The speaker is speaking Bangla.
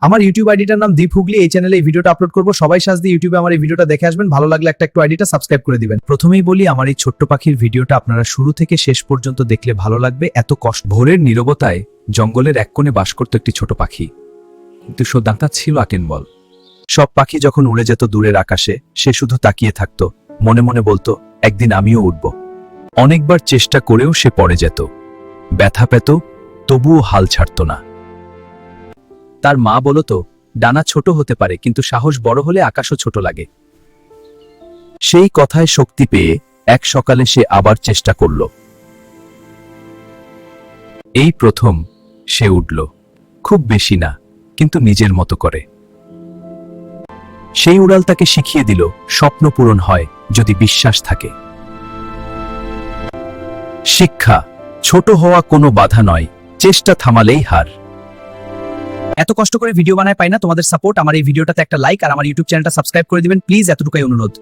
আমার ইউটিউব আইডিটার নাম দীপ হুগলি। এই চ্যানেলে এই ভিডিওটা আপলোড করবো, সবাই সাজ দিয়ে ইউটিউবে আমার এই ভিডিওটা দেখে আসবেন। ভালো লাগলে একটু আইডিটা সাবস্ক্রাইব করে দিবেন। প্রথমেই বলি, আমার এই ছোট্ট পাখির ভিডিওটা আপনারা শুরু থেকে শেষ পর্যন্ত দেখলে ভালো লাগবে। এত কষ্ট। ভোরের নীরবতায় জঙ্গলের এক কোণে বাস করত একটি ছোট পাখি, কিন্তু সে দাঁতা ছিল আকেনবল। সব পাখি যখন উড়ে যেত দূরের আকাশে, সে শুধু তাকিয়ে থাকতো, মনে মনে বলতো, একদিন আমিও উড়ব। অনেকবার চেষ্টা করেও সে পড়ে যেত, ব্যথা পেত, তবুও হাল ছাড়ত না। তার মা বলতো, ডানা ছোট হতে পারে, কিন্তু সাহস বড় হলে আকাশও ছোট লাগে। সেই কথায় শক্তি পেয়ে এক সকালে সে আবার চেষ্টা করল। এই প্রথম সে উঠল, খুব বেশি না, কিন্তু নিজের মতো করে। সেই উড়াল তাকে শিখিয়ে দিল, স্বপ্ন পূরণ হয় যদি বিশ্বাস থাকে। শিক্ষা: ছোট হওয়া কোনো বাধা নয়, চেষ্টা থামালেই হার। এত কষ্ট করে ভিডিও বানায় পাই না, তোমাদের সাপোর্ট। আমার এই ভিডিওটাতে একটা লাইক আর আমার ইউটিউব চ্যানেলটা সাবস্ক্রাইব করে দিবেন প্লিজ, এতটুকুই অনুরোধ।